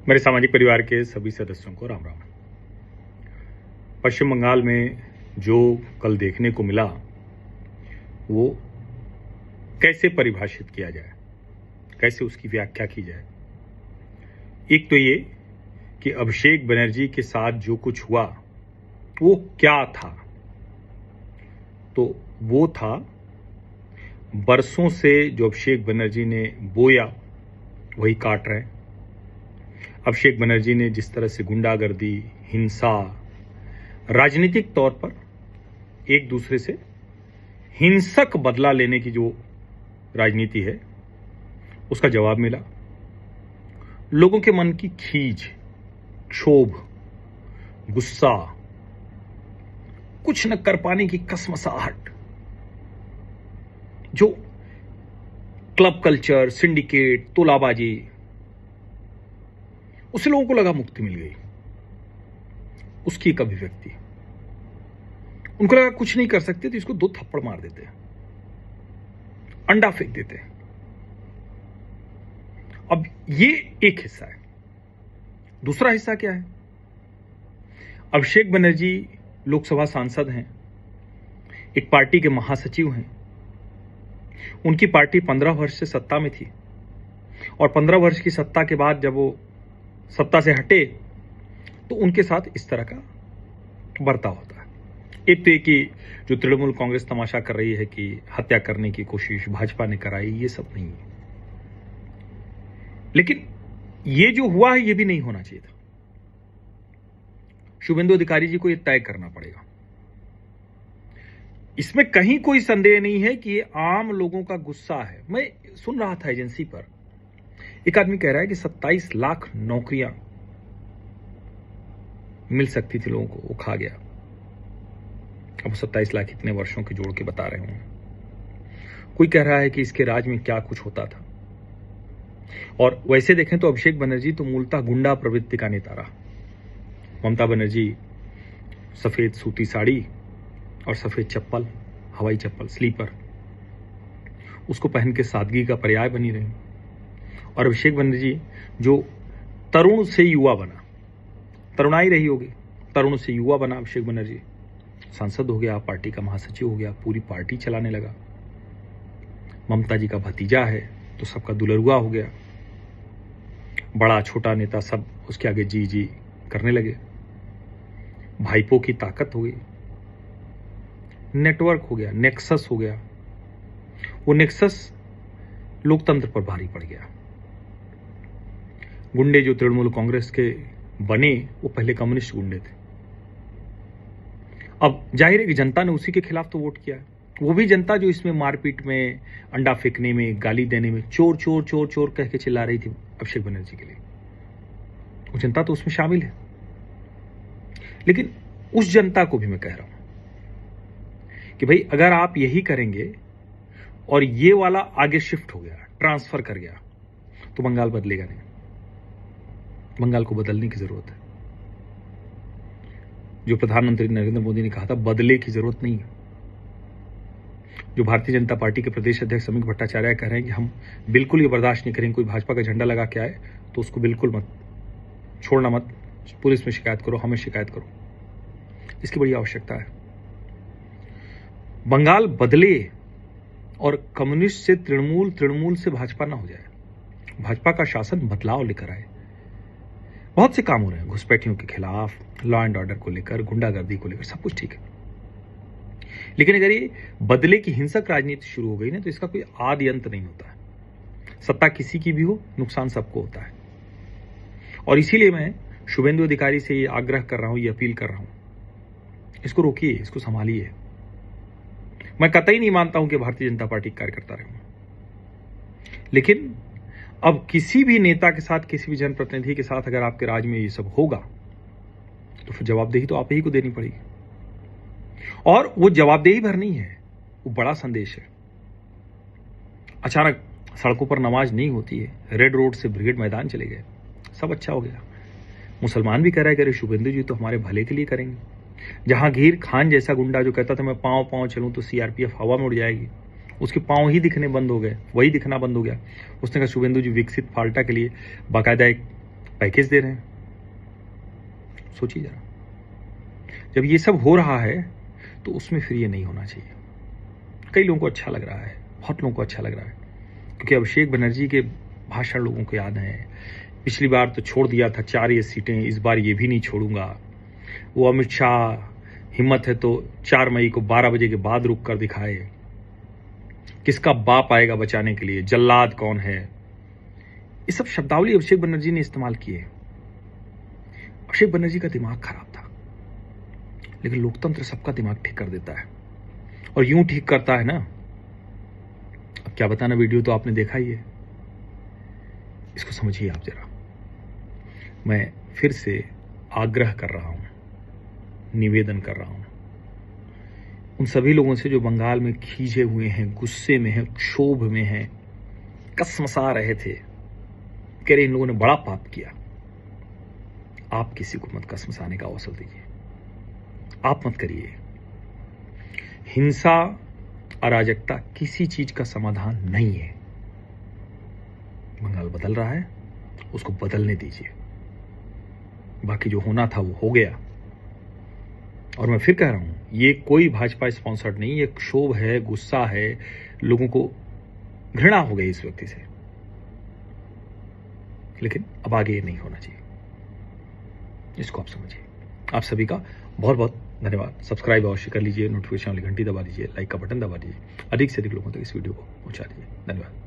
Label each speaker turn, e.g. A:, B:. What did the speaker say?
A: मेरे सामाजिक परिवार के सभी सदस्यों को राम राम। पश्चिम बंगाल में जो कल देखने को मिला वो कैसे परिभाषित किया जाए, कैसे उसकी व्याख्या की जाए। एक तो ये कि अभिषेक बनर्जी के साथ जो कुछ हुआ वो क्या था, तो वो था बरसों से जो अभिषेक बनर्जी ने बोया वही काट रहे हैं। अभिषेक बनर्जी ने जिस तरह से गुंडागर्दी, हिंसा, राजनीतिक तौर पर एक दूसरे से हिंसक बदला लेने की जो राजनीति है उसका जवाब मिला। लोगों के मन की खीज, क्षोभ, गुस्सा, कुछ न कर पाने की कसमसाहट, जो क्लब कल्चर, सिंडिकेट, तोलाबाजी, उसे लोगों को लगा मुक्ति मिल गई, उसकी एक अभिव्यक्ति। उनको लगा कुछ नहीं कर सकते तो इसको 2 थप्पड़ मार देते हैं, अंडा फेंक देते हैं। अब ये एक हिस्सा है। दूसरा हिस्सा क्या है? अभिषेक बनर्जी लोकसभा सांसद हैं, एक पार्टी के महासचिव हैं। उनकी पार्टी 15 वर्ष से सत्ता में थी और 15 वर्ष की सत्ता के बाद जब वो सत्ता से हटे तो उनके साथ इस तरह का बर्ताव होता है। एक तो ये कि जो तृणमूल कांग्रेस तमाशा कर रही है कि हत्या करने की कोशिश भाजपा ने कराई, ये सब नहीं है। लेकिन ये जो हुआ है ये भी नहीं होना चाहिए था। शुभेंदु अधिकारी जी को ये तय करना पड़ेगा। इसमें कहीं कोई संदेह नहीं है कि ये आम लोगों का गुस्सा है। मैं सुन रहा था एजेंसी पर, एक आदमी कह रहा है कि 27 लाख नौकरियां मिल सकती थी लोगों को, वो खा गया। अब 27 लाख इतने वर्षों के जोड़ के बता रहे होंगे। कोई कह रहा है कि इसके राज में क्या कुछ होता था। और वैसे देखें तो अभिषेक बनर्जी तो मूलतः गुंडा प्रवृत्ति का नेता रहा। ममता बनर्जी सफेद सूती साड़ी और सफेद चप्पल, हवाई चप्पल, स्लीपर, उसको पहन के सादगी का पर्याय बनी रही। और अभिषेक बनर्जी जो तरुण से युवा बना, तरुणाई रही होगी, तरुण से युवा बना अभिषेक बनर्जी, सांसद हो गया, पार्टी का महासचिव हो गया, पूरी पार्टी चलाने लगा। ममता जी का भतीजा है तो सबका दुलरुआ हो गया। बड़ा छोटा नेता सब उसके आगे जी जी करने लगे। भाईपों की ताकत हो गई, नेटवर्क हो गया, नेक्सस हो गया। वो नेक्सस लोकतंत्र पर भारी पड़ गया। गुंडे जो तृणमूल कांग्रेस के बने वो पहले कम्युनिस्ट गुंडे थे। अब जाहिर है कि जनता ने उसी के खिलाफ तो वोट किया। वो भी जनता जो इसमें मारपीट में, अंडा फेंकने में, गाली देने में चोर चोर चोर चोर कह के चिल्ला रही थी अभिषेक बनर्जी के लिए, वो जनता तो उसमें शामिल है। लेकिन उस जनता को भी मैं कह रहा हूं कि भाई अगर आप यही करेंगे और ये वाला आगे शिफ्ट हो गया, ट्रांसफर कर गया, तो बंगाल बदलेगा नहीं। बंगाल को बदलने की जरूरत है। जो प्रधानमंत्री नरेंद्र मोदी ने कहा था बदले की जरूरत नहीं है। जो भारतीय जनता पार्टी के प्रदेश अध्यक्ष समीक भट्टाचार्य कह रहे हैं कि हम बिल्कुल ये बर्दाश्त नहीं करेंगे, कोई भाजपा का झंडा लगा के आए तो उसको बिल्कुल मत छोड़ना, मत पुलिस में शिकायत करो, हमें शिकायत करो। इसकी बड़ी आवश्यकता है। बंगाल बदले और कम्युनिस्ट से तृणमूल, तृणमूल से भाजपा ना हो जाए। भाजपा का शासन बदलाव लेकर आए। बहुत से काम हो रहे हैं घुसपैठियों के खिलाफ, लॉ एंड ऑर्डर को लेकर, गुंडागर्दी को लेकर, सब कुछ ठीक है। लेकिन अगर ये बदले की हिंसक राजनीति शुरू हो गई ना तो इसका कोई आदि अंत नहीं होता है। सत्ता किसी की भी हो, नुकसान सबको होता है। और इसीलिए मैं शुभेंदु अधिकारी से ये आग्रह कर रहा हूं, ये अपील कर रहा हूं, इसको रोकिए, इसको संभालिए। मैं कतई नहीं मानता हूं कि भारतीय जनता पार्टी कार्यकर्ता रहूं, लेकिन अब किसी भी नेता के साथ, किसी भी जनप्रतिनिधि के साथ अगर आपके राज में ये सब होगा तो फिर जवाबदेही तो आप ही को देनी पड़ेगी। और वो जवाबदेही भर नहीं है, वो बड़ा संदेश है। अचानक सड़कों पर नमाज नहीं होती है, रेड रोड से ब्रिगेड मैदान चले गए, सब अच्छा हो गया। मुसलमान भी कह रहा है कि अरे शुभेंदु जी तो हमारे भले के लिए करेंगे। जहांगीर खान जैसा गुंडा जो कहता था मैं पांव पांव चलूं तो सीआरपीएफ हवा में उड़ जाएगी, उसके पांव ही दिखने बंद हो गए, वही दिखना बंद हो गया। उसने कहा शुभेंदु जी विकसित फाल्टा के लिए बाकायदा एक पैकेज दे रहे हैं। सोचिए जरा, जब ये सब हो रहा है तो उसमें फिर ये नहीं होना चाहिए। कई लोगों को अच्छा लग रहा है, बहुत लोगों को अच्छा लग रहा है, क्योंकि अभिषेक बनर्जी के भाषण लोगों को याद है। पिछली बार तो छोड़ दिया था 4 ये सीटें, इस बार ये भी नहीं छोड़ूंगा। वो अमित शाह हिम्मत है तो 4 मई को 12 बजे के बाद रुक कर दिखाए, किसका बाप आएगा बचाने के लिए, जल्लाद कौन है। ये सब शब्दावली अभिषेक बनर्जी ने इस्तेमाल किए। अभिषेक बनर्जी का दिमाग खराब था, लेकिन लोकतंत्र सबका दिमाग ठीक कर देता है, और यूं ठीक करता है ना। अब क्या बताना, वीडियो तो आपने देखा ही है, इसको समझिए आप जरा। मैं फिर से आग्रह कर रहा हूं, निवेदन कर रहा हूं उन सभी लोगों से जो बंगाल में खींचे हुए हैं, गुस्से में हैं, क्षोभ में हैं, कसमसा रहे थे, कह रहे इन लोगों ने बड़ा पाप किया। आप किसी को मत कसमसाने का अवसर दीजिए, आप मत करिए। हिंसा, अराजकता किसी चीज का समाधान नहीं है। बंगाल बदल रहा है, उसको बदलने दीजिए। बाकी जो होना था वो हो गया। और मैं फिर कह रहा हूं, ये कोई भाजपा स्पॉन्सर्ड नहीं, ये क्षोभ है, गुस्सा है, लोगों को घृणा हो गई इस व्यक्ति से। लेकिन अब आगे ये नहीं होना चाहिए, इसको आप समझिए। आप सभी का बहुत बहुत धन्यवाद। सब्सक्राइब अवश्य कर लीजिए, नोटिफिकेशन वाली घंटी दबा दीजिए, लाइक का बटन दबा दीजिए, अधिक से अधिक लोगों तक इस वीडियो को पहुंचा दीजिए। धन्यवाद।